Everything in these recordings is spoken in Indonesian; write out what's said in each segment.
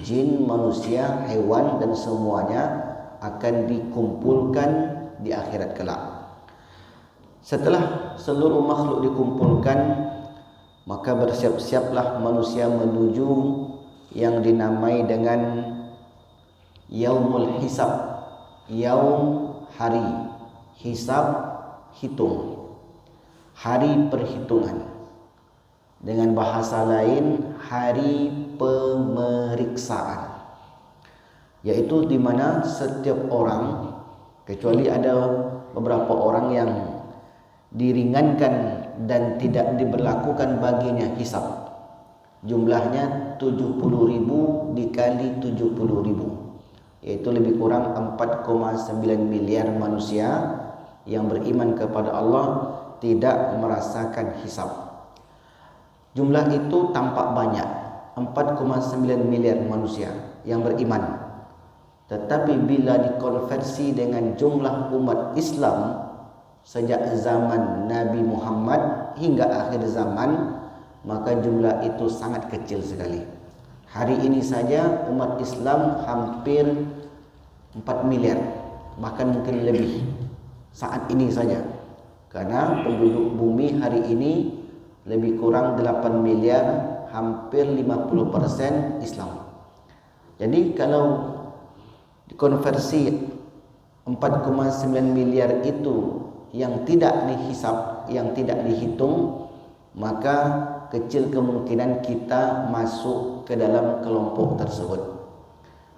jin, manusia, hewan dan semuanya akan dikumpulkan di akhirat kelak. Setelah seluruh makhluk dikumpulkan, maka bersiap-siaplah manusia menuju yang dinamai dengan Yaumul Hisab. Yaum hari, hisab hitung, hari perhitungan. Dengan bahasa lain, hari pemeriksaan, yaitu di mana setiap orang, kecuali ada beberapa orang yang diringankan dan tidak diberlakukan baginya hisab, jumlahnya 70.000 dikali 70.000, yaitu lebih kurang 4,9 miliar manusia yang beriman kepada Allah tidak merasakan hisab. Jumlah itu tampak banyak, 4,9 miliar manusia yang beriman. Tetapi bila dikonversi dengan jumlah umat Islam sejak zaman Nabi Muhammad hingga akhir zaman, maka jumlah itu sangat kecil sekali. Hari ini saja umat Islam hampir 4 miliar, bahkan mungkin lebih saat ini saja. Karena penduduk bumi hari ini lebih kurang 8 miliar, hampir 50% Islam. Jadi kalau dikonversi 4,9 miliar itu yang tidak dihisab, yang tidak dihitung, maka kecil kemungkinan kita masuk ke dalam kelompok tersebut.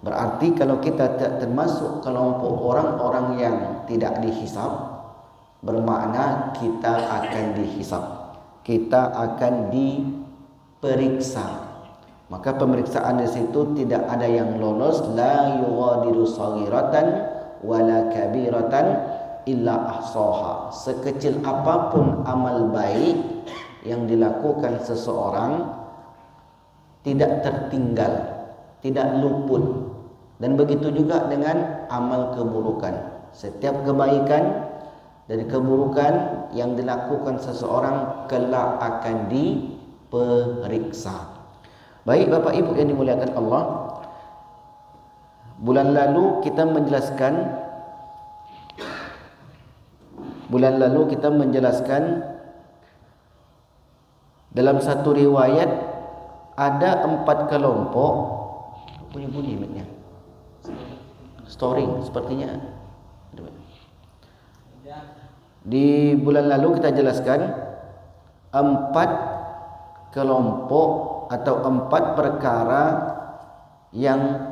Berarti kalau kita termasuk kelompok orang-orang yang tidak dihisab, bermakna kita akan dihisab, kita akan diperiksa. Maka pemeriksaan di situ tidak ada yang lolos, la yughadiru shaghiratan wala kabiratan illa ahsaha. Sekecil apapun amal baik yang dilakukan seseorang tidak tertinggal, tidak luput. Dan begitu juga dengan amal keburukan. Setiap kebaikan dan keburukan yang dilakukan seseorang kelak akan diperiksa. Baik Bapak Ibu yang dimuliakan Allah, bulan lalu kita menjelaskan dalam satu riwayat ada 4 kelompok. Bunyi-bunyi mic-nya. Storing sepertinya. Di bulan lalu kita jelaskan 4 kelompok atau 4 perkara yang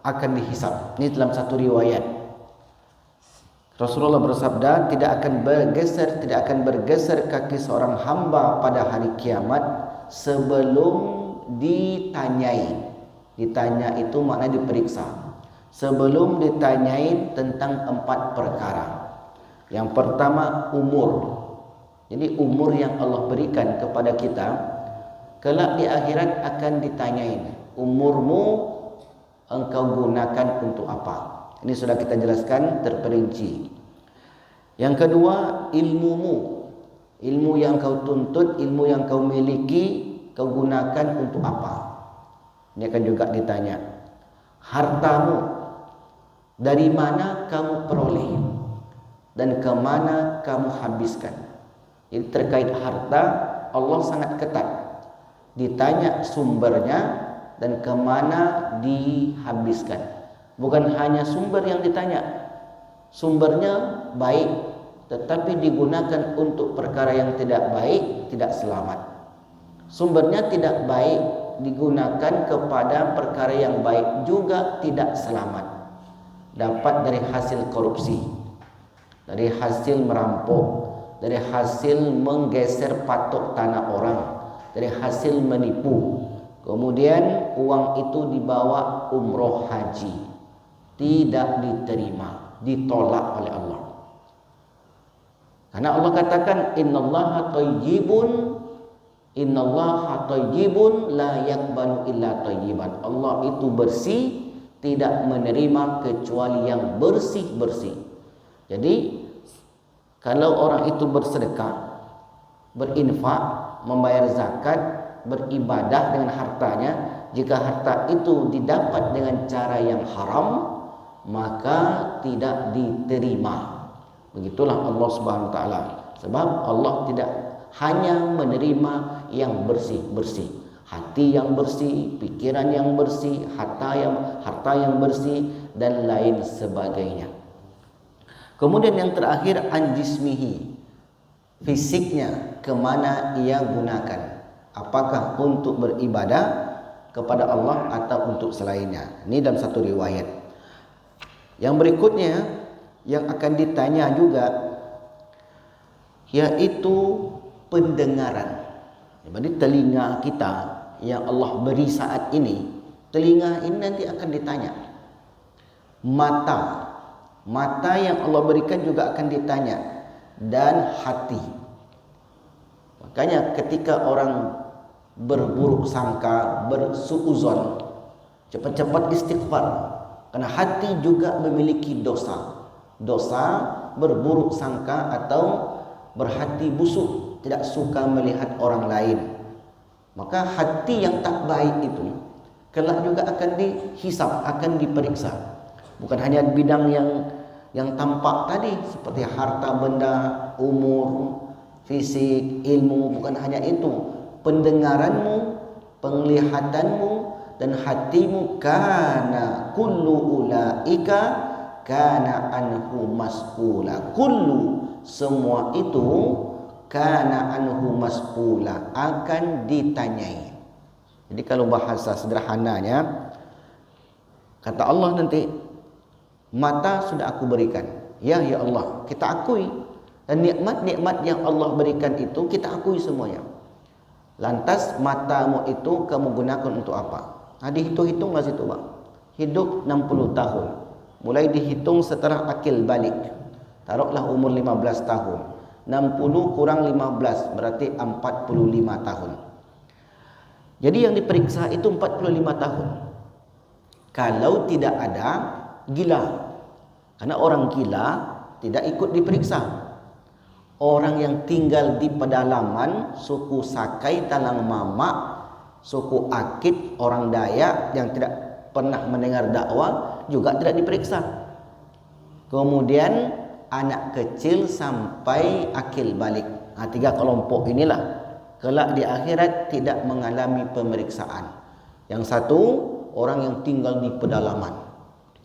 akan dihisab. Ini dalam satu riwayat. Rasulullah bersabda, tidak akan bergeser kaki seorang hamba pada hari kiamat sebelum ditanyai. Ditanya itu maknanya diperiksa. Sebelum ditanyai tentang 4 perkara. Yang pertama umur. Jadi umur yang Allah berikan kepada kita, kelak di akhirat akan ditanyain, umurmu engkau gunakan untuk apa? Ini sudah kita jelaskan terperinci. Yang kedua, ilmumu. Ilmu yang kau tuntut, ilmu yang kau miliki, kau gunakan untuk apa? Ini akan juga ditanya. Hartamu, dari mana kamu peroleh dan ke mana kamu habiskan? Jadi terkait harta, Allah sangat ketat. Ditanya sumbernya dan kemana dihabiskan. Bukan hanya sumber yang ditanya, sumbernya baik, tetapi digunakan untuk perkara yang tidak baik, tidak selamat. Sumbernya tidak baik, digunakan kepada perkara yang baik, juga tidak selamat. Dapat dari hasil korupsi, dari hasil merampok, dari hasil menggeser patok tanah orang, dari hasil menipu. Kemudian uang itu dibawa umroh haji, tidak diterima, ditolak oleh Allah. Karena Allah katakan innallaha thayyibun la yaqbalu illa thayyiban. Allah itu bersih, tidak menerima kecuali yang bersih-bersih. Jadi kalau orang itu bersedekah, berinfak, membayar zakat, beribadah dengan hartanya, jika harta itu didapat dengan cara yang haram, maka tidak diterima. Begitulah Allah Subhanahu wa taala. Sebab Allah tidak hanya menerima yang bersih-bersih, hati yang bersih, pikiran yang bersih, harta yang bersih dan lain sebagainya. Kemudian yang terakhir, anjismihi, fisiknya kemana ia gunakan, apakah untuk beribadah kepada Allah atau untuk selainnya. Ini dalam satu riwayat. Yang berikutnya yang akan ditanya juga yaitu pendengaran. Jadi telinga kita yang Allah beri saat ini, telinga ini nanti akan ditanya. Mata yang Allah berikan juga akan ditanya, dan hati. Makanya ketika orang berburuk sangka, bersuuzon, cepat-cepat istighfar, karena hati juga memiliki dosa berburuk sangka atau berhati busuk, tidak suka melihat orang lain. Maka hati yang tak baik itu kelak juga akan dihisab, akan diperiksa. Bukan hanya bidang yang tampak tadi seperti harta benda, umur, fisik, ilmu, bukan hanya itu. Pendengaranmu, penglihatanmu dan hatimu, kana kullu ulaika kana anhu mas'ula. Kullu, semua itu, kana anhu mas'ula, akan ditanyai. Jadi kalau bahasa sederhananya, kata Allah nanti, mata sudah aku berikan. Ya Allah, kita akui. Dan nikmat-nikmat yang Allah berikan itu kita akui semuanya. Lantas matamu itu kamu gunakan untuk apa? Nah, dihitung-hitung lah situ, Bang. Hidup 60 tahun. Mulai dihitung setelah akil balik. Taruhlah umur 15 tahun. 60 kurang 15 berarti 45 tahun. Jadi yang diperiksa itu 45 tahun. Kalau tidak ada gila. Karena orang gila tidak ikut diperiksa. Orang yang tinggal di pedalaman, suku Sakai, Talang Mamak, suku Akit, orang Dayak yang tidak pernah mendengar dakwah juga tidak diperiksa. Kemudian anak kecil sampai akil balik. Nah, 3 kelompok inilah kelak di akhirat tidak mengalami pemeriksaan. Yang satu, orang yang tinggal di pedalaman.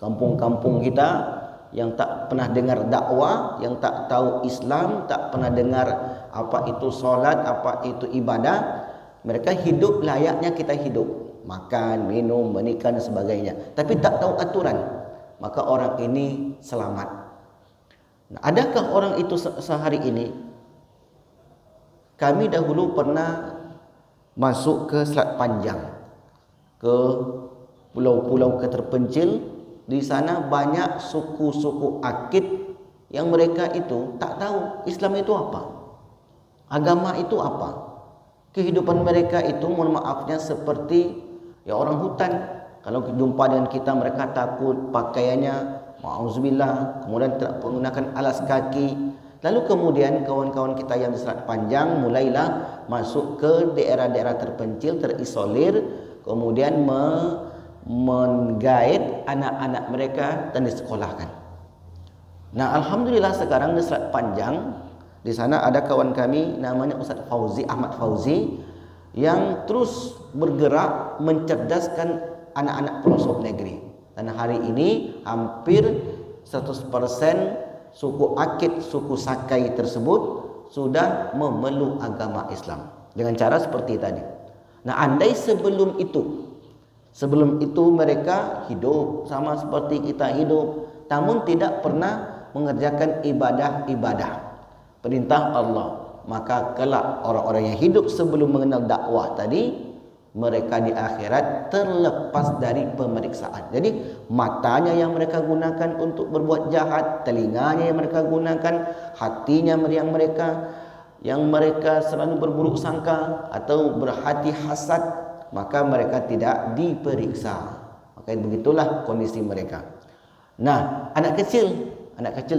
Kampung-kampung kita yang tak pernah dengar dakwah, yang tak tahu Islam, tak pernah dengar apa itu solat, apa itu ibadah. Mereka hidup layaknya kita hidup, makan, minum, menikah dan sebagainya, tapi tak tahu aturan. Maka orang ini selamat. Nah, adakah orang itu sehari ini? Kami dahulu pernah masuk ke Selat Panjang, ke pulau-pulau terpencil. Di sana banyak suku-suku Akit yang mereka itu tak tahu Islam itu apa, agama itu apa. Kehidupan mereka itu, mohon maafnya, seperti ya orang hutan. Kalau jumpa dengan kita, mereka takut, pakaiannya ma'auzubillah, kemudian tidak menggunakan alas kaki. Lalu kemudian kawan-kawan kita yang di Selat Panjang mulailah masuk ke daerah-daerah terpencil, terisolir, kemudian menggait anak-anak mereka dan disekolahkan. Nah, alhamdulillah sekarang di Selat Panjang, di sana ada kawan kami namanya Ustaz Fauzi, Ahmad Fauzi, yang terus bergerak mencerdaskan anak-anak pelosok negeri. Dan hari ini hampir 100% suku Akit, suku Sakai tersebut sudah memeluk agama Islam dengan cara seperti tadi. Nah, andai sebelum itu mereka hidup sama seperti kita hidup, namun tidak pernah mengerjakan ibadah-ibadah perintah Allah, maka kelak orang-orang yang hidup sebelum mengenal dakwah tadi, mereka di akhirat terlepas dari pemeriksaan. Jadi matanya yang mereka gunakan untuk berbuat jahat, telinganya yang mereka gunakan, hatinya yang mereka selalu berburuk sangka atau berhati hasad, maka mereka tidak diperiksa. Maka begitulah kondisi mereka. Nah, anak kecil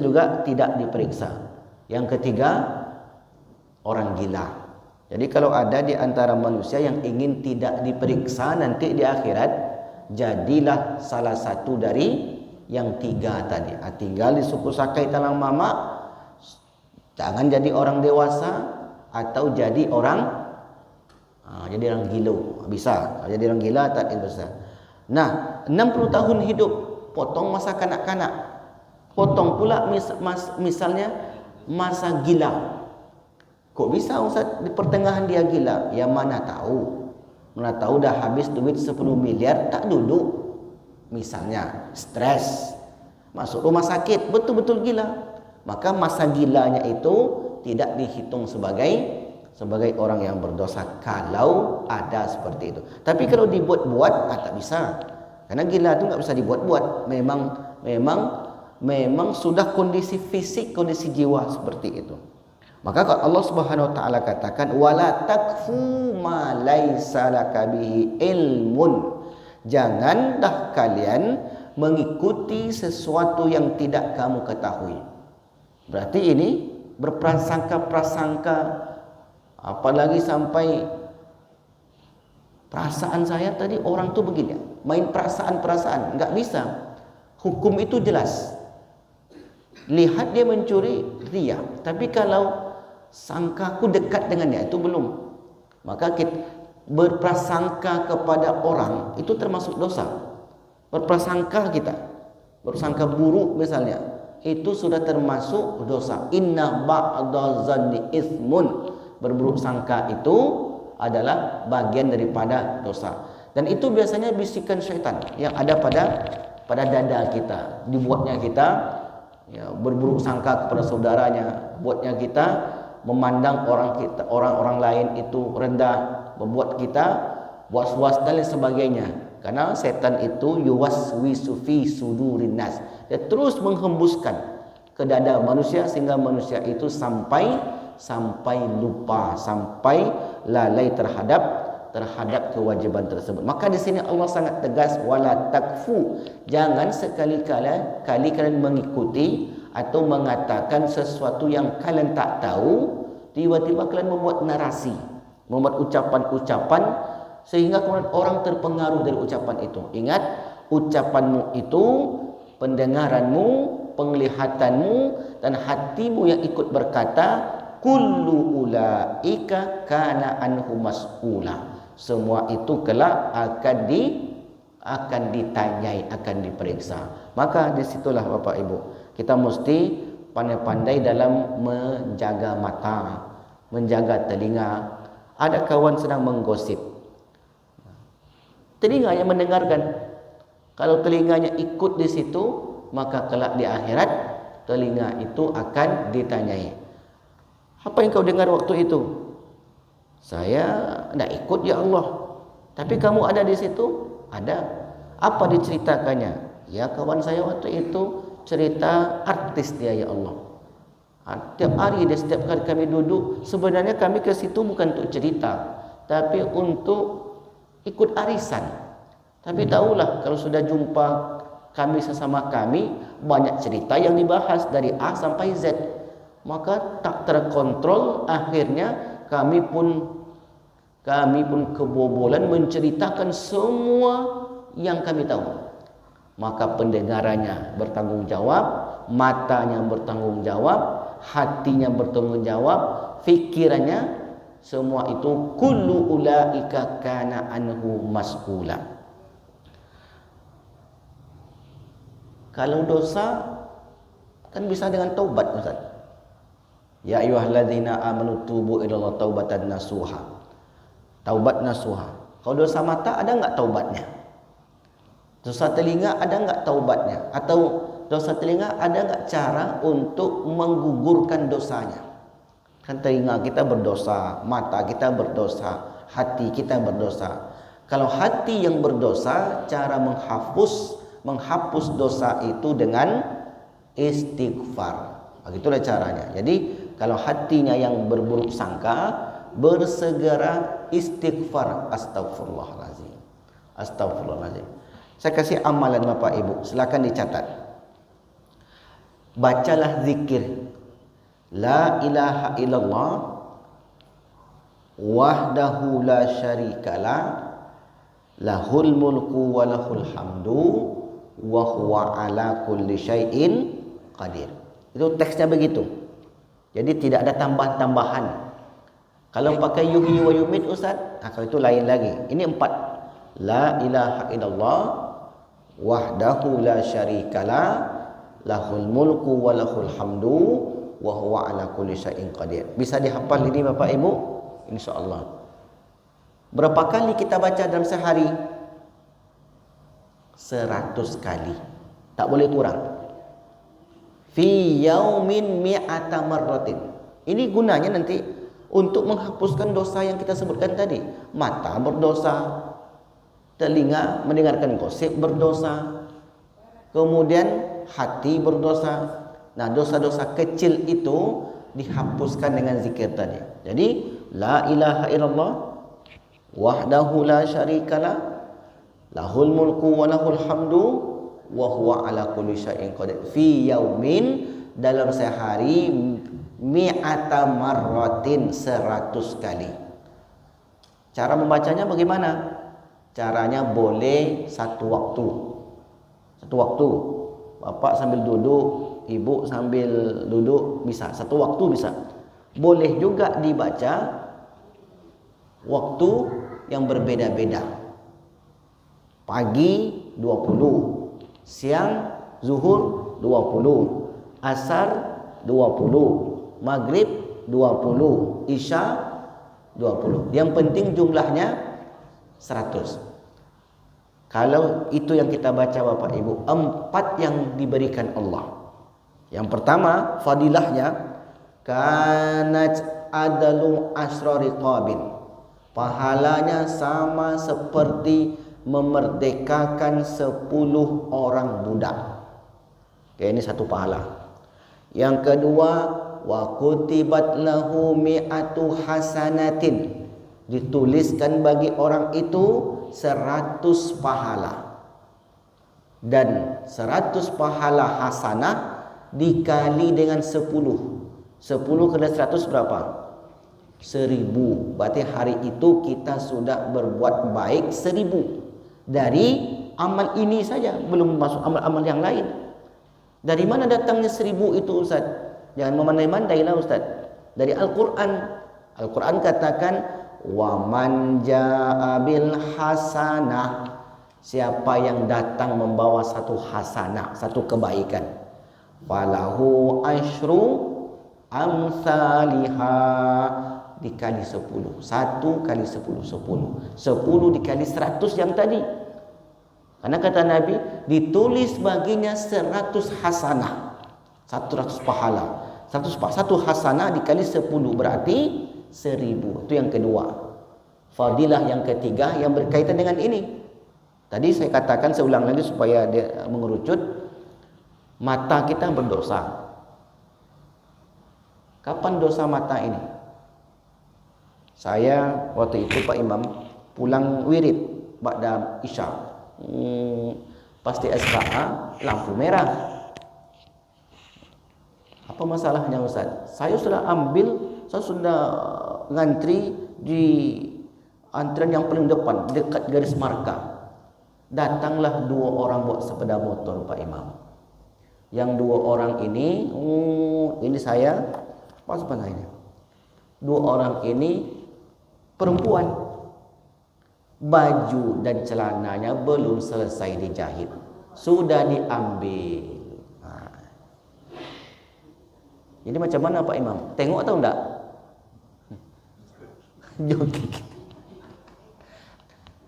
juga tidak diperiksa. Yang ketiga, orang gila. Jadi kalau ada di antara manusia yang ingin tidak diperiksa nanti di akhirat, jadilah salah satu dari yang tiga tadi. Tinggal di suku Sakai Talang Mama, jangan jadi orang dewasa atau jadi orang gila. Bisa. Jadi orang gila tak bisa. Nah, 60 tahun hidup, potong masa kanak-kanak. Potong pula misalnya masa gila. Kok bisa Ustaz di pertengahan dia gila? Ya mana tahu. Mana tahu dah habis duit 10 miliar tak duduk. Misalnya stres, masuk rumah sakit, betul-betul gila. Maka masa gilanya itu tidak dihitung sebagai orang yang berdosa kalau ada seperti itu. Tapi kalau dibuat-buat tak bisa. Karena gila itu enggak bisa dibuat-buat. Memang sudah kondisi fisik, kondisi jiwa seperti itu. Maka kalau Allah Subhanahu wa taala katakan wala takfu ma laisa laka bihi ilmun. Janganlah kalian mengikuti sesuatu yang tidak kamu ketahui. Berarti ini berprasangka-prasangka, apalagi sampai perasaan saya tadi orang tuh begini, main perasaan-perasaan, enggak bisa. Hukum itu jelas. Lihat dia mencuri, ria. Tapi kalau sangkaku dekat dengannya, itu belum. Maka kita berprasangka kepada orang itu termasuk dosa. Berprasangka kita, berprasangka buruk misalnya, itu sudah termasuk dosa. Inna ba'da zanni itsmun. Berburuk sangka itu adalah bagian daripada dosa. Dan itu biasanya bisikan syaitan yang ada pada dada kita, dibuatnya kita berburuk sangka kepada saudaranya, buatnya kita memandang orang lain itu rendah, membuat kita was-was dan lain sebagainya. Karena setan itu yuwaswisu fi sudurin nas. Dia terus menghembuskan ke dada manusia sehingga manusia itu sampai lupa, sampai lalai terhadap kewajiban tersebut. Maka di sini Allah sangat tegas, wala takfu. Jangan sekali-kali kalian mengikuti atau mengatakan sesuatu yang kalian tak tahu, tiba-tiba kalian membuat narasi, membuat ucapan-ucapan sehingga kemudian orang terpengaruh dari ucapan itu. Ingat, ucapanmu itu, pendengaranmu, penglihatanmu dan hatimu yang ikut berkata, kullu ulaika kana anhu mas'ula. Semua itu kelak akan ditanyai, akan diperiksa. Maka disitulah Bapak Ibu, kita mesti pandai-pandai dalam menjaga mata, menjaga telinga. Ada kawan sedang menggosip, telinganya mendengarkan. Kalau telinganya ikut di situ, maka kelak di akhirat telinga itu akan ditanyai. Apa yang kau dengar waktu itu? Saya tidak ikut ya Allah. Tapi kamu ada di situ? Ada. Apa diceritakannya? Ya kawan saya waktu itu cerita artis dia ya Allah. Tiap hari dia, setiap kali kami duduk, sebenarnya kami ke situ bukan untuk cerita, tapi untuk ikut arisan. Tapi tahulah kalau sudah jumpa kami sesama kami, banyak cerita yang dibahas dari A sampai Z. Maka tak terkontrol, akhirnya kami pun kebobolan menceritakan semua yang kami tahu. Maka pendengarannya bertanggung jawab, matanya bertanggung jawab, hatinya bertanggung jawab, fikirannya, semua itu kullu ulaika kana anhu mas'ula. Kalau dosa kan bisa dengan taubat, Ustaz. Ya ayyuhalladzina amanu tubu ilallah taubatan nasuha. Taubat nasuha. Kalau dosa mata ada enggak taubatnya? Dosa telinga ada enggak taubatnya? Atau dosa telinga ada enggak cara untuk menggugurkan dosanya? Kan telinga kita berdosa, mata kita berdosa, hati kita berdosa. Kalau hati yang berdosa, cara menghapus dosa itu dengan istighfar. Begitulah caranya. Jadi kalau hatinya yang berburuk sangka, bersegera istighfar. Astagfirullahaladzim. Astagfirullahaladzim. Saya kasih amalan Bapak Ibu, silakan dicatat. Bacalah zikir La ilaha illallah wahdahu la syarikalah, lahul mulku wa lahul hamdu wa huwa ala kulli syai'in qadir. Itu teksnya begitu. Jadi tidak ada tambahan-tambahan. Kalau pakai yuhyi wa yumit Ustaz, kalau itu lain lagi. Ini 4. La ilaha illallah wahdahu la syarikalah, lahul mulku wa lahul hamdu wa huwa ala kulli syai'in qadir. Bisa dihafal ini Bapak Ibu? Insyaallah. Berapa kali kita baca dalam sehari? 100 kali. Tak boleh kurang. Fi yaumin mi'ata marratin. Ini gunanya nanti untuk menghapuskan dosa yang kita sebutkan tadi. Mata berdosa, telinga mendengarkan gosip berdosa, kemudian hati berdosa. Nah, dosa-dosa kecil itu dihapuskan dengan zikir tadi. Jadi, la ilaha illallah wahdahu la syarikalah, lahul mulku wa lahul hamdu wa huwa ala kulli syai'in qadir. Fi yaumin, dalam sehari, mi'ata marratin, 100 kali. Cara membacanya bagaimana? Caranya boleh satu waktu. Satu waktu. Bapak sambil duduk, ibu sambil duduk, bisa. Satu waktu bisa. Boleh juga dibaca waktu yang berbeda-beda. Pagi 20, siang zuhur 20, asar 20, maghrib 20, isya 20. Yang penting jumlahnya 100. Kalau itu yang kita baca Bapak Ibu, 4 yang diberikan Allah. Yang pertama, fadilahnya kanat adalu asrori qabin. Pahalanya sama seperti memerdekakan 10 orang budak. Oke, ini satu pahala. Yang kedua, wa kutibat lahu mi'atu hasanatin. Dituliskan bagi orang itu 100 pahala. Dan 100 pahala hasanah dikali dengan 10. 10 kali 100 berapa? 1000. Berarti hari itu kita sudah berbuat baik 1000. Dari amal ini saja, belum masuk amal-amal yang lain. Dari mana datangnya 1000 itu Ustaz? Jangan memandai-mandailah Ustaz. Dari Al-Quran. Al-Quran katakan, wa man jaa bil hasanah, siapa yang datang membawa satu hasanah, satu kebaikan, falahu asyru amsalihha, dikali 10. 1 kali 10, 10. 10 dikali 100 yang tadi. Karena kata Nabi, ditulis baginya 100 hasanah, 100 pahala. 1 hasanah dikali 10 berarti 1000. Itu yang kedua. Fadilah yang ketiga yang berkaitan dengan ini. Tadi saya katakan, saya ulang lagi supaya dia mengerucut. Mata kita berdosa. Kapan dosa mata ini? Saya waktu itu Pak Imam pulang wirid ba'da isya. Pasti SKA lampu merah. Apa masalahnya Ustaz? Saya sudah ngantri di antrian yang paling depan, dekat garis marka. Datanglah 2 orang bawa sepeda motor Pak Imam. Yang 2 orang ini saya, apa sebenarnya? 2 orang ini perempuan. Baju dan celananya belum selesai dijahit, sudah diambil. Jadi macam mana Pak Imam? Tengok atau enggak?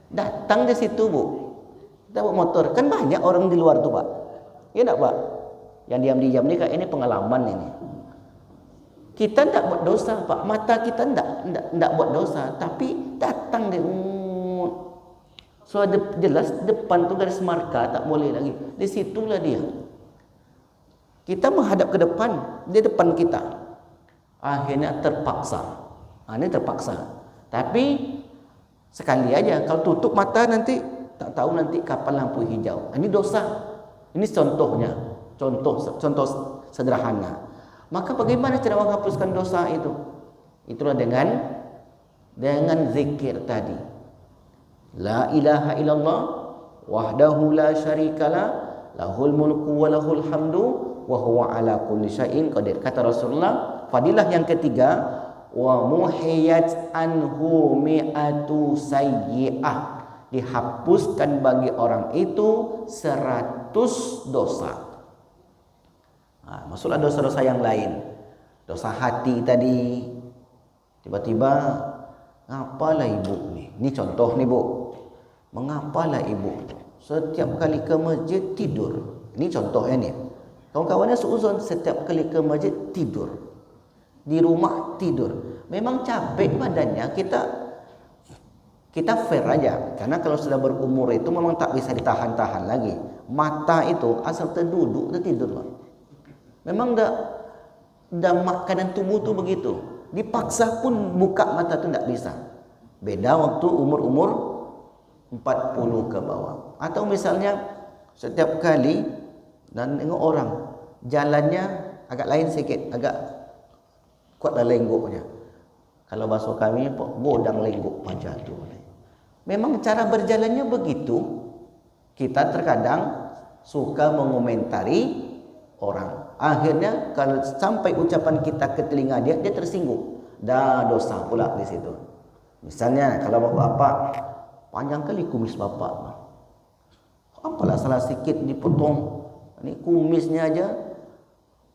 Datang di situ Bu, kita bawa motor. Kan banyak orang di luar tuh Pak. Ya enggak Pak? Yang diam-diam ini kayak ini pengalaman ini. Kita enggak buat dosa Pak. Mata kita enggak buat dosa. Tapi datang dia. So jelas depan tuh garis marka, tak boleh lagi. Di situlah dia. Kita menghadap ke depan, di depan kita. Akhirnya terpaksa. Ini terpaksa. Tapi sekali aja, kalau tutup mata nanti tak tahu nanti kapan lampu hijau. Ini dosa. Ini contohnya. Contoh sederhana. Maka bagaimana cara menghapuskan dosa itu? Itulah dengan dengan zikir tadi. La ilaha illallah wahdahu la syarikalah lahul mulku wa lahul hamdu wa huwa ala kulli syai'in qadir. Kata Rasulullah, fadilah yang ketiga, wa muhiyat anhu mi'atu sayyi'ah, dihapuskan bagi orang itu 100 dosa. Maksudnya dosa-dosa yang lain, dosa hati tadi, tiba-tiba ngapalah ibu nih, ini contoh nih bu, mengapalah ibu setiap kali ke masjid tidur, ini contohnya nih, kawan-kawannya seuzon setiap kali ke masjid tidur, di rumah tidur, memang capek badannya, kita fair aja, karena kalau sudah berumur itu memang tak bisa ditahan-tahan lagi, mata itu asal terduduk udah tidur lah. Memang dah makanan tubuh tu begitu. Dipaksa pun buka mata tu tak bisa. Beda waktu umur-umur 40 ke bawah. Atau misalnya setiap kali dan tengok orang jalannya agak lain sikit, agak kuatlah lenggoknya. Kalau bahasa kami bodang lenggok wajah tu. Memang cara berjalannya begitu. Kita terkadang suka mengomentari orang. Akhirnya kalau sampai ucapan kita ke telinga dia tersinggung. Dah dosa pula di situ. Misalnya kalau bapak panjang kali kumis bapak. Apalah salah sikit dipotong. Ini kumisnya aja.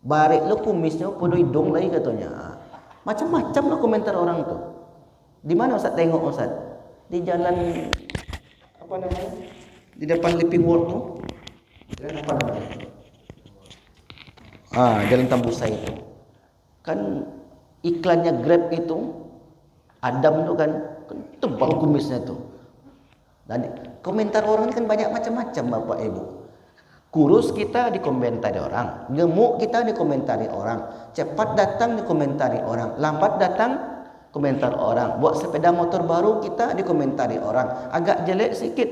Barik lo kumisnya pada hidung lagi katanya. Macam-macam lah komentar orang tu. Di mana Ustaz tengok Ustaz? Di jalan apa namanya? Di depan Living World tu. Jalan apa namanya? Jalan Tambusai itu kan iklannya Grab itu Adam tu kan tebal kumisnya tu. Dan komentar orang kan banyak macam-macam bapak ibu. Kurus kita dikomentari orang, gemuk kita dikomentari orang, cepat datang dikomentari orang, lambat datang komentar orang, buat sepeda motor baru kita dikomentari orang, agak jelek sikit.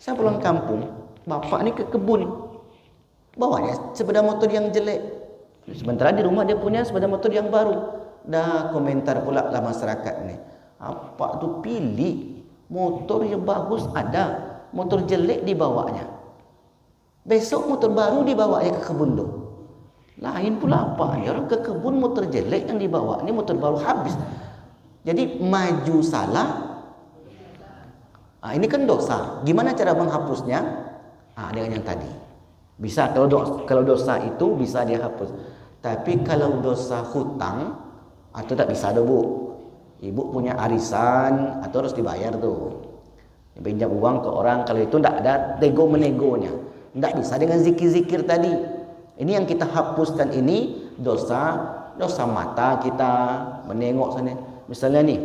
Saya pulang kampung, bapak ni ke kebun, bawanya sepeda motor yang jelek. Sementara di rumah dia punya sepeda motor yang baru. Dah komentar pula lah masyarakat ni. Apa tu pilih motor yang bagus ada, motor jelek dibawanya. Besok motor baru dibawanya ke kebun tu. Lain pula apa ni, orang ke kebun motor jelek yang dibawa ni motor baru habis. Jadi maju salah. Ini kan dosa. Gimana cara menghapusnya? Dengan yang tadi. Bisa kalau dosa itu bisa dia hapus. Tapi kalau dosa hutang atau tak bisa dah bu. Ibu punya arisan atau harus dibayar tu. Pinjam uang ke orang, kalau itu tak ada nego-menegonya. Tak bisa dengan zikir-zikir tadi. Ini yang kita hapuskan ini dosa mata kita menengok sana. Misalnya nih,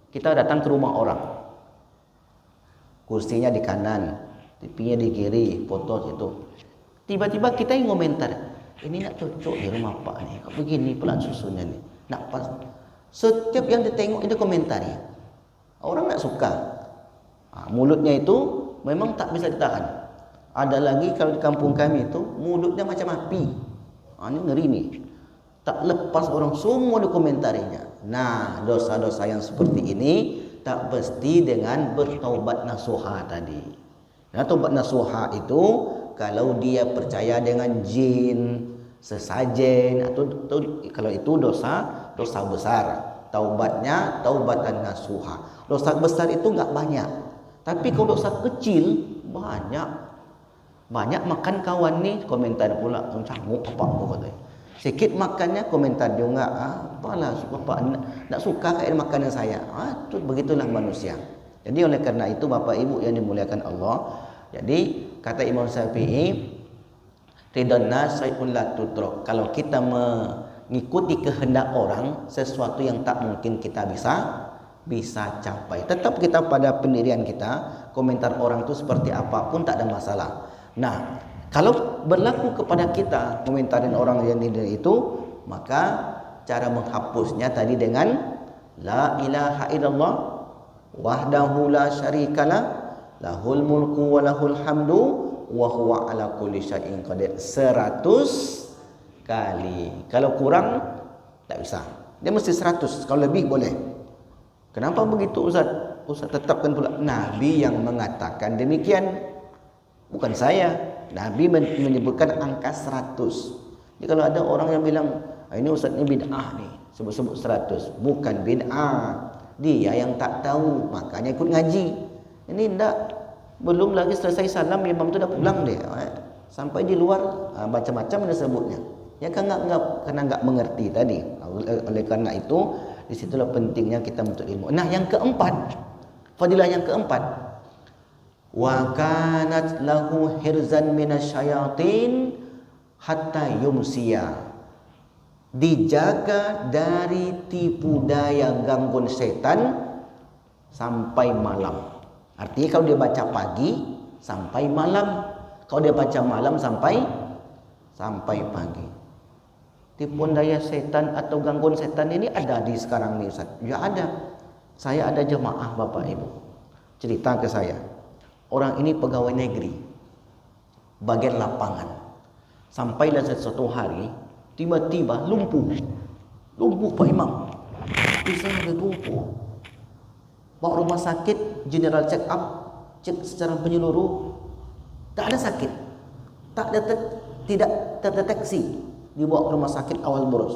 kita datang ke rumah orang. Kursinya di kanan, TV-nya di kiri, foto situ. Tiba-tiba kita yang komentar, ini nak cocok di rumah pak ni, kok begini pula susunya ni, nak pas. Setiap yang ditengok itu komentari. Orang tak suka. Mulutnya itu memang tak bisa ditahan. Ada lagi kalau di kampung kami itu mulutnya macam api. Ini ngeri ni. Tak lepas orang semua dikomentarinya. Nah, dosa-dosa yang seperti ini tak mesti dengan bertaubat nasuha tadi. Nah, taubat nasuha itu kalau dia percaya dengan jin, sesajen, atau kalau itu dosa besar, taubatnya taubatan nasuha. Dosa besar itu enggak banyak, tapi kalau dosa kecil banyak makan kawan ni komentar pula, canggung apa katanya. Sikit makannya komentar juga, apalah bapak nak suka kayak makanan saya. Itu begitulah manusia. Jadi oleh karena itu bapak ibu yang dimuliakan Allah, jadi kata Imam Syafi'i, ridhan nas syai'un la tutrok. Kalau kita mengikuti kehendak orang, sesuatu yang tak mungkin kita bisa capai. Tetap kita pada pendirian kita, komentar orang itu seperti apapun tak ada masalah. Nah, kalau berlaku kepada kita komentarin orang yang itu, maka cara menghapusnya tadi dengan la ilaha illallah wahdahu la syarikalah lahul mulku wa lahul hamdu wa huwa ala kulli syai'in qadir 100 kali. Kalau kurang tak bisa. Dia mesti 100, kalau lebih boleh. Kenapa begitu Ustaz? Ustaz tetapkan pula Nabi yang mengatakan demikian, bukan saya. Nabi menyebutkan angka 100. Jadi kalau ada orang yang bilang ini Ustaz ini bid'ah nih, sebut-sebut 100, bukan bid'ah. Dia yang tak tahu, makanya ikut ngaji. Ini enggak, belum lagi selesai salam imam tu dah pulang dia. Sampai di luar macam-macam dia sebutnya. Ya karena enggak mengerti tadi. Oleh karena itu disitulah pentingnya kita menuntut ilmu. Nah, yang keempat, fadilah yang keempat, wa kanat lahu hirzan minasyayatin hatta yumsiya. Dijaga dari tipu daya gangguan setan sampai malam. Artinya kalau dia baca pagi sampai malam, kalau dia baca malam sampai pagi. Tipuan daya setan atau gangguan setan ini ada di sekarang nih Ustaz. Ya ada. Saya ada jemaah Bapak Ibu. Cerita ke saya. Orang ini pegawai negeri, bagian lapangan. Sampailah suatu hari tiba-tiba lumpuh Pak Imam. Bisa ada lumpuh. Bawa rumah sakit, general check up, cek secara menyeluruh, tak ada sakit, tidak terdeteksi, dibawa ke rumah sakit awal boros.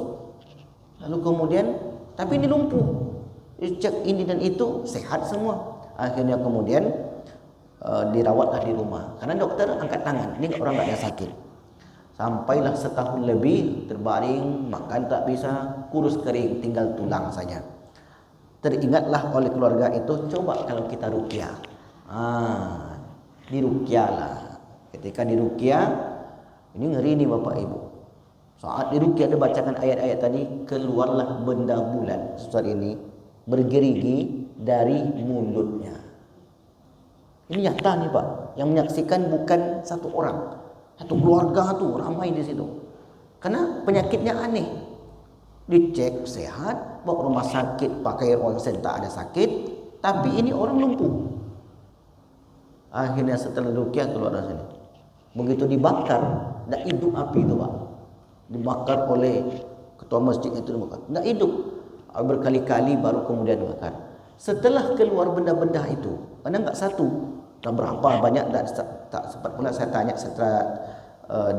Lalu kemudian, tapi ini lumpuh, cek ini dan itu sehat semua. Akhirnya kemudian dirawatlah di rumah, karena dokter angkat tangan, ini orang tak ada sakit. Sampailah setahun lebih terbaring, makan tak bisa, kurus kering, tinggal tulang saja. Teringatlah oleh keluarga itu, coba kalau kita ruqyah. Diruqyahlah. Ketika diruqyah, ini ngeri nih Bapak Ibu. Saat diruqyah dia bacakan ayat-ayat tadi, keluarlah benda bulat Ustaz ini bergerigi dari mulutnya. Ini nyata nih Pak, yang menyaksikan bukan satu orang, satu keluarga tuh ramai di situ. Karena penyakitnya aneh. Dicek sehat, bawa rumah sakit pakai ronsen tak ada sakit, tapi ini orang lumpuh. Akhirnya setelah ruqyah keluar dari sini. Begitu dibakar, tak hidup api itu Pak. Dibakar oleh ketua masjid itu dibakar. Tak hidup. Berkali-kali baru kemudian dibakar. Setelah keluar benda-benda itu, karena enggak satu, tak berapa banyak, tak sempat pula saya tanya secara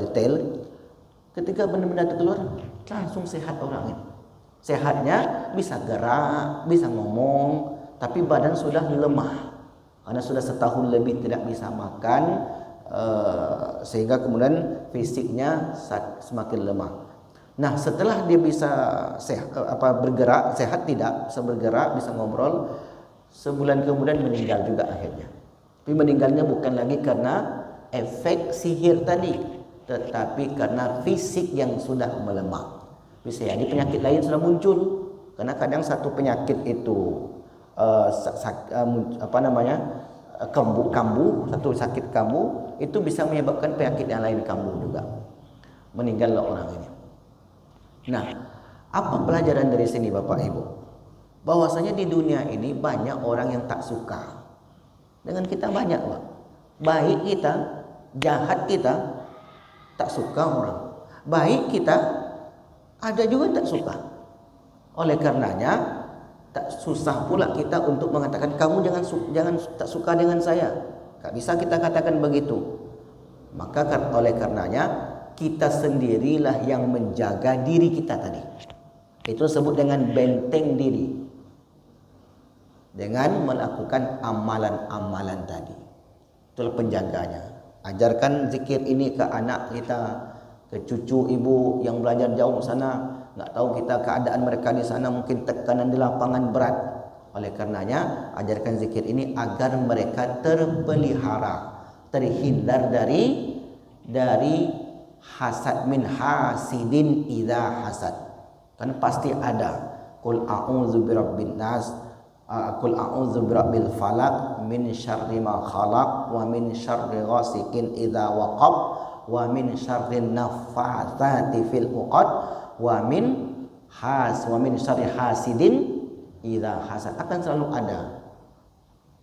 detail. Ketika benda-benda itu keluar, langsung sehat orang ini. Sehatnya bisa gerak, bisa ngomong, tapi badan sudah lemah. Karena sudah setahun lebih tidak bisa makan, sehingga kemudian fisiknya semakin lemah. Nah, setelah dia bisa bergerak, sehat tidak, bisa bergerak, bisa ngobrol, sebulan kemudian meninggal juga akhirnya. Tapi meninggalnya bukan lagi karena efek sihir tadi, tetapi karena fisik yang sudah melemah. Bisa jadi penyakit lain sudah muncul, karena kadang satu penyakit itu kambuh, satu sakit kambuh itu bisa menyebabkan penyakit yang lain kambuh juga. Meninggallah orang ini. Nah, apa pelajaran dari sini Bapak Ibu? Bahwasanya di dunia ini banyak orang yang tak suka dengan kita, banyak Pak. Baik kita, jahat kita, tak suka orang. Baik kita, ada juga tak suka. Oleh karenanya tak susah pula kita untuk mengatakan kamu jangan tak suka dengan saya. Tak bisa kita katakan begitu. Maka oleh karenanya kita sendirilah yang menjaga diri kita tadi. Itu disebut dengan benteng diri. Dengan melakukan amalan-amalan tadi. Itulah penjaganya. Ajarkan zikir ini ke anak kita, ke cucu ibu yang belajar jauh sana. Nggak tahu kita keadaan mereka di sana, mungkin tekanan di lapangan berat. Oleh karenanya ajarkan zikir ini agar mereka terpelihara, terhindar dari hasad, min hasidin idza hasad. Kan pasti ada. Qul a'udzu birabbin nas, qul a'udzu birabbil falaq min syarri ma khalaq wa min syarri ghasikin idza waqab wa min syarrin naffatsati fil 'uqad wa min syarri hasidin idza hasad. Akan selalu ada.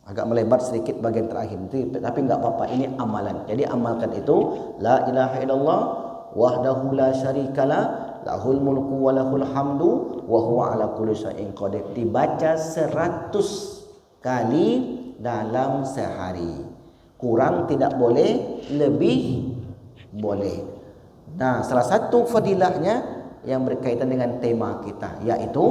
Agak melebar sedikit bagian terakhir itu, tapi enggak apa-apa, ini amalan. Jadi amalkan itu, la ilaha illallah wahdahu la syarikalah lahul mulku wa lahul hamdu wa huwa ala kulli syai'in qadir. Dibaca 100 kali dalam sehari. Kurang tidak boleh, lebih boleh. Nah, salah satu fadilahnya yang berkaitan dengan tema kita, yaitu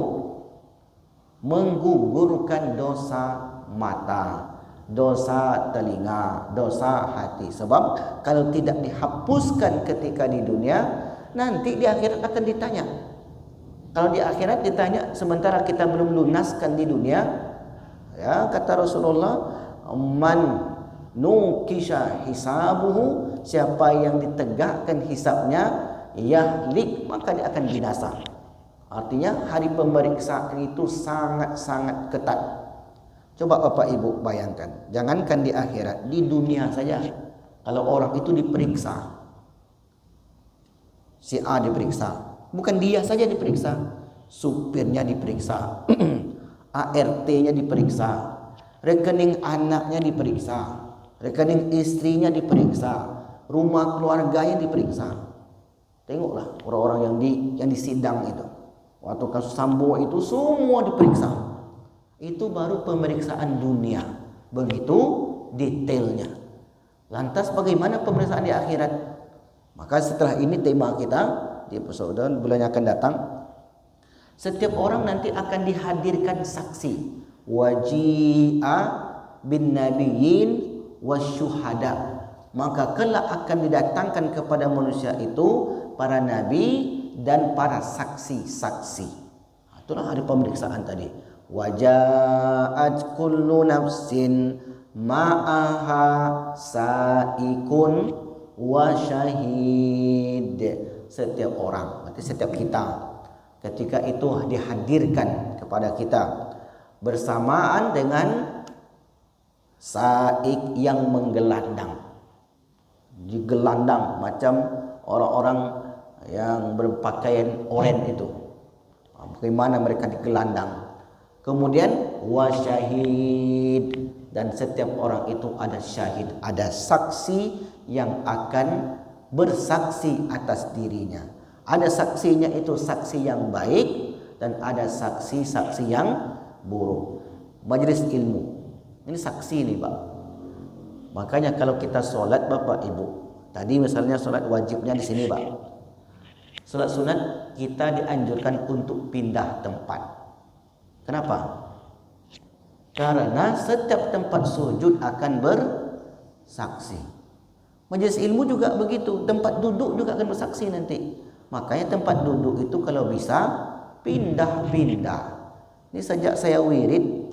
menggugurkan dosa mata, dosa telinga, dosa hati. Sebab kalau tidak dihapuskan ketika di dunia, nanti di akhirat akan ditanya. Kalau di akhirat ditanya sementara kita belum lunaskan di dunia, ya kata Rasulullah, man nukisha hisabuhu, siapa yang ditegakkan hisabnya, yahlik, maka dia akan binasa. Artinya hari pemeriksaan itu sangat-sangat ketat. Coba Bapak Ibu bayangkan, jangankan di akhirat, di dunia saja. Kalau orang itu diperiksa, si A diperiksa, bukan dia saja diperiksa, supirnya diperiksa, ART-nya diperiksa, rekening anaknya diperiksa, rekening istrinya diperiksa, rumah keluarganya diperiksa. Tengoklah orang-orang yang disidang itu, waktu kasus Sambo itu semua diperiksa. Itu baru pemeriksaan dunia, begitu detailnya. Lantas bagaimana pemeriksaan di akhirat? Maka setelah ini tema kita di episode bulan yang akan datang, setiap orang nanti akan dihadirkan saksi, waji'a bin nabiyyin wasyuhada. Maka kelak akan didatangkan kepada manusia itu para nabi dan para saksi-saksi. Itulah hari pemeriksaan tadi. Waja'at kullu nafsin ma'aha sa'ikun wa syahid. Setiap orang, berarti setiap kita, ketika itu dihadirkan kepada kita bersamaan dengan sa'ik yang menggelandang. Digelandang macam orang-orang yang berpakaian oranye itu. Bagaimana mereka digelandang. Kemudian wasyahid, dan setiap orang itu ada syahid, ada saksi yang akan bersaksi atas dirinya. Ada saksinya itu saksi yang baik dan ada saksi-saksi yang buruk. Majelis ilmu ini saksi nih Pak. Makanya kalau kita sholat Bapak Ibu, tadi misalnya sholat wajibnya di sini Pak. Sholat sunat kita dianjurkan untuk pindah tempat. Kenapa? Karena setiap tempat sujud akan bersaksi. Majelis ilmu juga begitu, tempat duduk juga akan bersaksi nanti. Makanya tempat duduk itu kalau bisa pindah-pindah. Ini sejak saya wirid,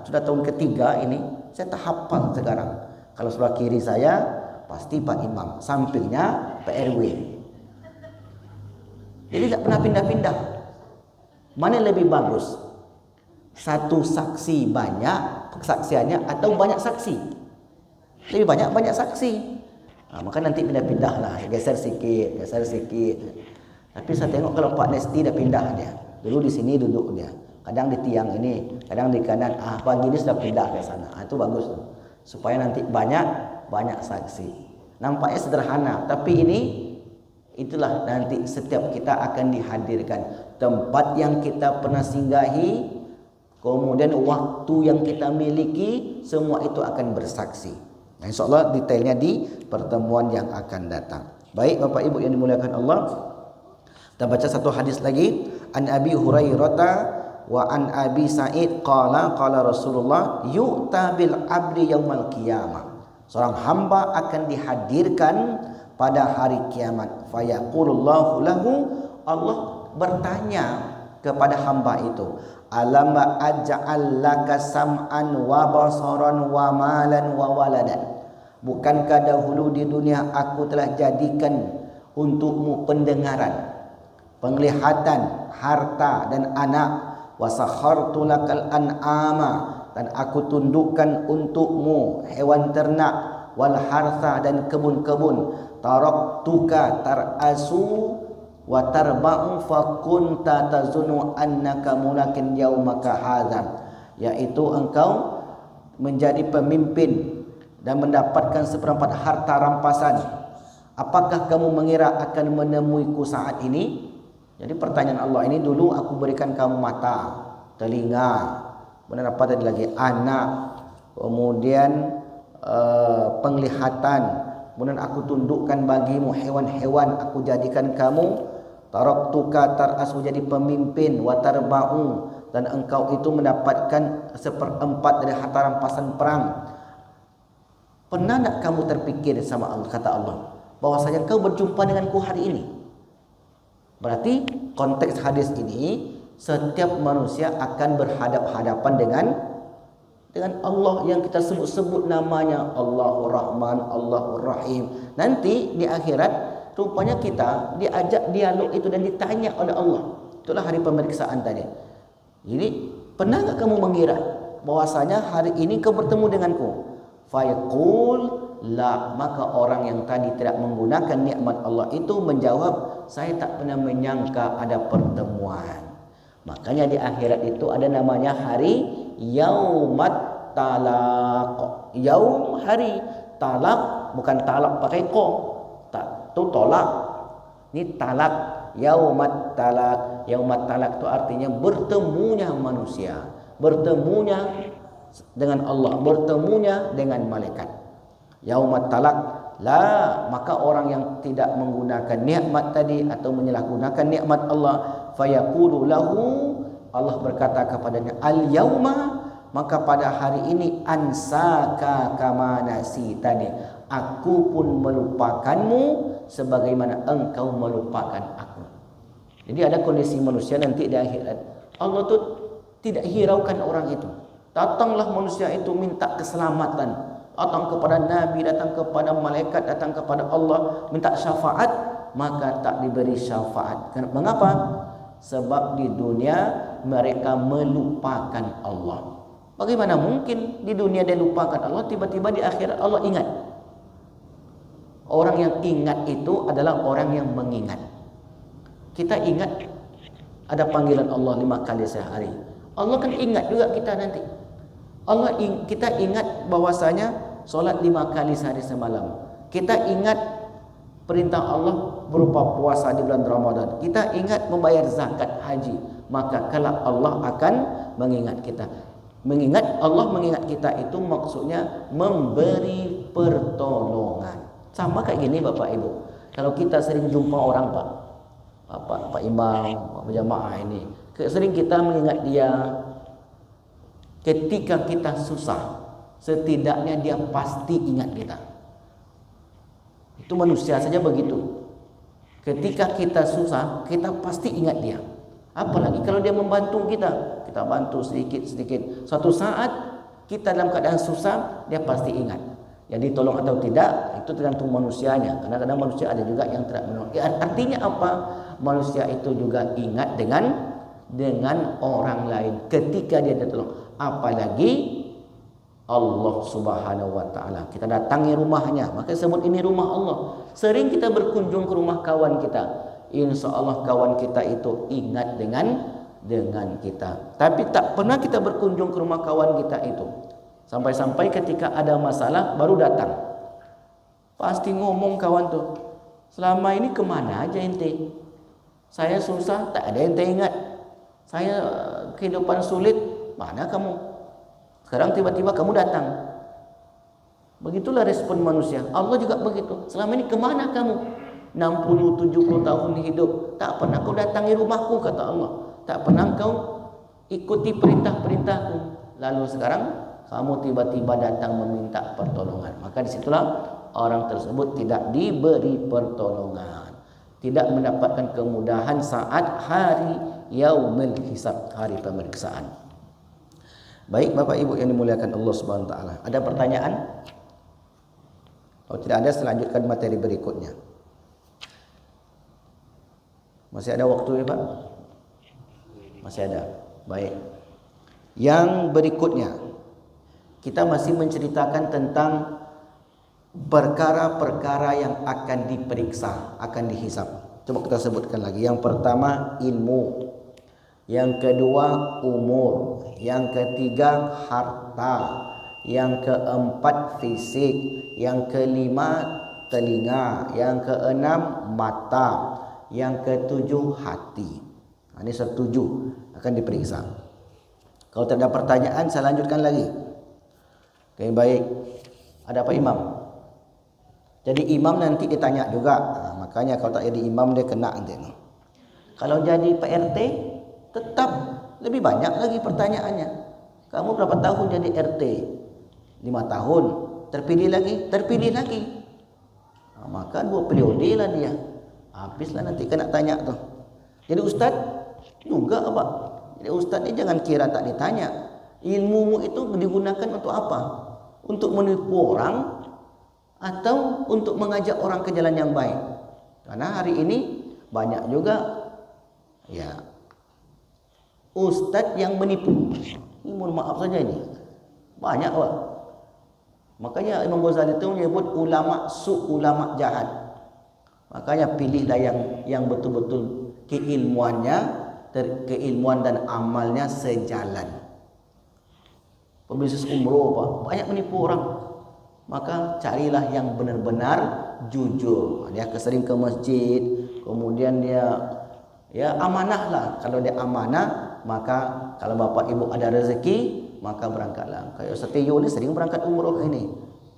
sudah tahun ketiga ini, saya tak hafal sekarang. Kalau sebelah kiri saya pasti Pak Imam, sampingnya Pak RW. Jadi tidak pernah pindah-pindah. Mana yang lebih bagus? Satu saksi banyak kesaksiannya atau banyak saksi? Lebih banyak saksi. Maka nanti pindah-pindah lah, geser sikit. Tapi saya tengok kalau Pak Nesti dah pindah dia. Dulu di sini duduk dia. Kadang di tiang ini, kadang di kanan. Pagi ini sudah pindah ke sana. Itu bagus tuh. Supaya nanti banyak saksi. Nampaknya sederhana, tapi itulah nanti setiap kita akan dihadirkan. Tempat yang kita pernah singgahi, kemudian waktu yang kita miliki, semua itu akan bersaksi. Nah, insyaAllah detailnya di pertemuan yang akan datang. Baik Bapak Ibu yang dimuliakan Allah, kita baca satu hadis lagi. An Abi Hurairah wa an Abi Sa'id qala Rasulullah yu'ta bil abdi yaumal qiyamah. Seorang hamba akan dihadirkan pada hari kiamat. Fayaqulullahu lahu, Allah bertanya kepada hamba itu, alam aj'al laka sam'an wa basaran wa malan wa waladan. Bukankah dahulu di dunia aku telah jadikan untukmu pendengaran, penglihatan, harta dan anak. Wa sakhartu lakal an'ama, dan aku tundukkan untukmu hewan ternak, wal hartha dan kebun-kebun. Taraktuka tarasu wa tarba'u fa kunta tazunnu annaka mulakin yaumaka hadzal, yaitu engkau menjadi pemimpin dan mendapatkan seperempat harta rampasan. Apakah kamu mengira akan menemuiku saat ini? Jadi pertanyaan Allah ini, dulu aku berikan kamu mata, telinga, kemudian apa tadi lagi, anak, kemudian penglihatan, kemudian aku tundukkan bagimu hewan-hewan, aku jadikan kamu taraktuka tarasu jadi pemimpin, watarba'u, dan engkau itu mendapatkan 1/4 dari harta rampasan perang. Pernah tak kamu terpikir sama Allah, kata Allah, bahwasanya kau berjumpa denganku hari ini? Berarti konteks hadis ini, setiap manusia akan berhadap-hadapan dengan Allah yang kita sebut-sebut namanya, Allahur Rahman, Allahur Rahim. Nanti di akhirat rupanya kita diajak dialog itu dan ditanya oleh Allah. Itulah hari pemeriksaan tadi. Jadi pernah tak kamu mengira bahwasanya hari ini kau bertemu denganku? Fayaqul la, maka orang yang tadi tidak menggunakan nikmat Allah itu menjawab, saya tak pernah menyangka ada pertemuan. Makanya di akhirat itu ada namanya hari yaumat talaq. Yaum, hari, talak bukan talak pakai ko, itu tolak, ini talak. Yaumat talaq. Yaumat talaq itu artinya bertemunya manusia, bertemunya dengan Allah, bertemunya dengan malaikat. Yaumat talaq la, maka orang yang tidak menggunakan nikmat tadi atau menyalahgunakan nikmat Allah, fayaqulu lahu, Allah berkata kepadanya, al yauma, maka pada hari ini, ansaka kama nasitani, aku pun melupakanmu sebagaimana engkau melupakan aku. Jadi ada kondisi manusia nanti di akhirat, Allah tuh tidak hiraukan orang itu. Datanglah manusia itu minta keselamatan, datang kepada Nabi, datang kepada malaikat, datang kepada Allah, minta syafaat, maka tak diberi syafaat. Mengapa? Sebab di dunia mereka melupakan Allah. Bagaimana mungkin di dunia dia lupakan Allah, tiba-tiba di akhirat Allah ingat? Orang yang ingat itu adalah orang yang mengingat. Kita ingat ada panggilan Allah 5 kali sehari. Allah kan ingat juga kita nanti. Kita ingat bahwasanya solat 5 kali sehari semalam. Kita ingat perintah Allah berupa puasa di bulan Ramadan. Kita ingat membayar zakat haji. Maka kelak Allah akan mengingat kita. Allah mengingat kita itu maksudnya memberi pertolongan. Sama kayak gini Bapak Ibu. Kalau kita sering jumpa orang Pak Imam, Pak Jamaah ini, sering kita mengingat dia. Ketika kita susah, setidaknya dia pasti ingat kita. Itu manusia saja begitu. Ketika kita susah, kita pasti ingat dia. Apalagi kalau dia membantu kita, kita bantu sedikit-sedikit. Suatu saat kita dalam keadaan susah, dia pasti ingat. Jadi tolong atau tidak, itu tergantung manusianya. Kadang-kadang manusia ada juga yang tidak menolong. Artinya apa? Manusia itu juga ingat dengan orang lain ketika dia ditolong. Apalagi Allah Subhanahu wa taala. Kita datangi rumahnya, maka sebut ini rumah Allah. Sering kita berkunjung ke rumah kawan kita. Insya Allah kawan kita itu ingat dengan kita. Tapi tak pernah kita berkunjung ke rumah kawan kita itu. Sampai-sampai ketika ada masalah baru datang. Pasti ngomong kawan tuh, selama ini kemana aja ente? Saya susah, tak ada ente ingat. Saya kehidupan sulit, mana kamu? Sekarang tiba-tiba kamu datang. Begitulah respon manusia. Allah juga begitu. Selama ini kemana kamu? 60-70 tahun hidup, tak pernah kau datangi rumahku, kata Allah. Tak pernah kau ikuti perintah-perintahku. Lalu sekarang kamu tiba-tiba datang meminta pertolongan. Maka disitulah orang tersebut tidak diberi pertolongan, tidak mendapatkan kemudahan saat hari yaumil hisab, hari pemeriksaan. Baik Bapak Ibu yang dimuliakan Allah Subhanahu wa taala. Ada pertanyaan? Kalau tidak ada, selanjutkan materi berikutnya. Masih ada waktu ya Pak? Masih ada. Baik. Yang berikutnya, kita masih menceritakan tentang perkara-perkara yang akan diperiksa, akan dihisab. Coba kita sebutkan lagi. Yang pertama ilmu, yang kedua umur, yang ketiga harta, yang keempat fisik, yang kelima telinga, yang keenam mata, yang ketujuh hati. Ini setuju akan diperiksa. Kalau tidak ada pertanyaan, saya lanjutkan lagi. Oke, baik. Ada Pak Imam. Jadi imam nanti ditanya juga. Makanya kalau tak jadi imam dia kena nanti. Kalau jadi Pak RT tetap lebih banyak lagi pertanyaannya. Kamu berapa tahun jadi RT? 5 tahun. Terpilih lagi. Maka 2 periode lah dia. Habislah nanti kena tanya tuh. Jadi ustaz juga apa? Jadi ustaz ni jangan kira tak ditanya. Ilmumu itu digunakan untuk apa? Untuk menipu orang atau untuk mengajak orang ke jalan yang baik? Karena hari ini banyak juga ya ustaz yang menipu. Ini mohon maaf saja ini. Banyak Pak. Makanya Imam Ghazali itu menyebut ulama ulama jahat. Makanya pilihlah yang betul-betul keilmuan dan amalnya sejalan. Pebisnis umroh Pak, banyak menipu orang. Maka carilah yang benar-benar jujur. Dia sering ke masjid, kemudian dia amanah lah. Kalau dia amanah, maka kalau bapak ibu ada rezeki, maka berangkatlah. Kayak Ustaz Tio ini sering berangkat umroh ini.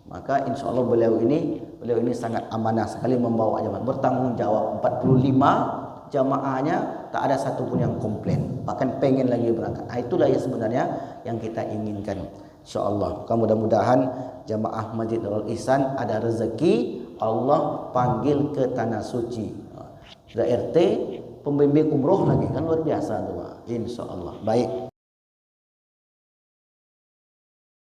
Maka insya Allah beliau ini sangat amanah sekali membawa jamaah, bertanggung jawab. 45 jamaahnya tak ada satupun yang komplain, bahkan pengen lagi berangkat. Itulah yang sebenarnya yang kita inginkan. InsyaAllah. Mudah-mudahan jamaah Masjid Darul Ihsan ada rezeki, Allah panggil ke tanah suci. Sudah RT, pembimbing umroh lagi, kan luar biasa tuh Pak. InsyaAllah. Baik.